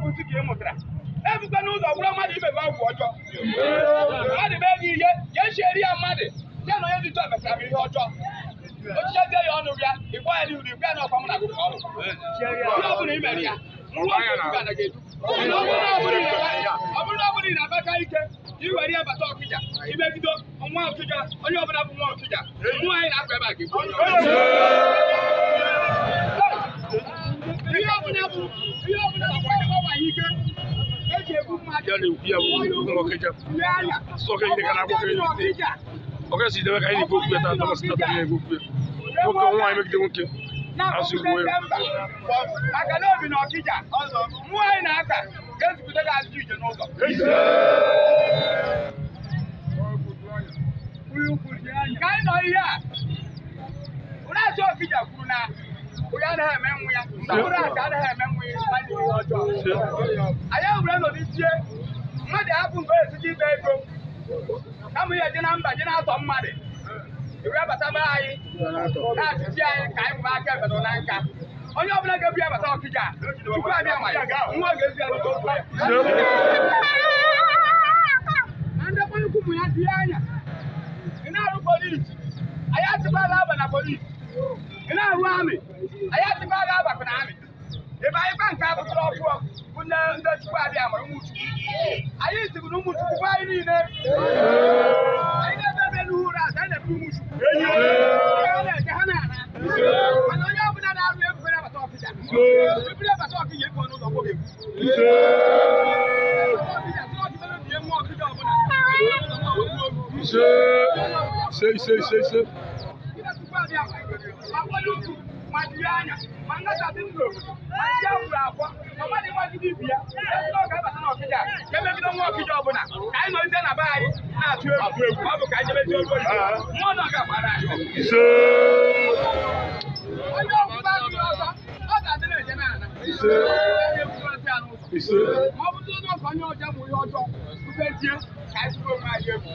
bụ ntị ka ị mụtara ebukwa n'ụzọ gwụrụ mmadụ imebe ọgwụ ọjọọ mmadụ mee gị ihe ya echieri ya mmadụ ya na onye dị tọ metara m ihe ọjọọ ochichezie ya ọnụ bịa ịgwa ya n'ihu igwe ya na ọkwa m na gụkọ ọrụ onye ọbụla i mere ya nwa oge na ga-edu ọ bụrụ na ọ bụrụ na abaka ike iwere ya bata ọkịja imegido nwa ọkịja onye ọbụla bụ nwa ọkịja nwa anyị na-akpa ebe a ga-egbu ihe ọbụla gbawaghị ike eji egbu mmadụ oke si debe ka anyị na-ekwu okwu ya taa tamasị taa na-ekwu okwu ya nwoke nwaanyị megide nwoke asị ugbo ya maka na obi na ọkịja mmụọ anyị na-aka ga-ezupụta gị azụ ije n'ụzọ ka anyị nọ ihe a ụra asị ọkịja kwuru na onye anaghị eme nwa ya ụra asị anaghị eme nwa ya ọjọọ anyị were nọdụ isie mmadụ hapụ mgbe esiji ibe ego kama ihe dị na mba dị na-atọ mmadụ iwe bataba anyị na-achịchi anyị ka anyị mụba aka ebedo na nka onye ọbụla ga-ebu ya bata ọkịja tupu abịa ma ya nwa ga-ezi ya n'oge ya na ndị onye ukwu ya dị anya ị na-arụ polisi anyị atịkwaghị aba na polisi ị na-arụ amị anyị atịkwaghị abakụ na amị ebe anyị kwa nke abụtara ọkụ bụ ndị chukwu abịa mara ụmụchukwu anyị tiri na ụmụchukwu bụ anyị niile anyị na-ebe n'uhu ụra anyị na-ebe ụmụchukwu na-eje ha na-ana mana onye ọbụla na-arụ ebubere abata ọkịja ebubere abata ọkịja ego n'ụzọ nwoke anya ma ngachasị ndụ ma ndị awụrụ akwa ma mmadụ ịgbagide ibi ya ọ ga-abata n'ọkịja ka emegide nwa ọkịja ọbụla ka anyị nọrịte na be anyị na-atụ egwu ọ bụ ka anyị jebezi ogo mmụọ nọ ga-agbara anyị onye ọbụla adịghị ọzọ ọ ga-adị na-eje n'ala ma ọ bụrụ na ọkụ onye ọjọọ bụ ihe ọjọọ tupezie ka anyị tụrụ onwe anyị egwu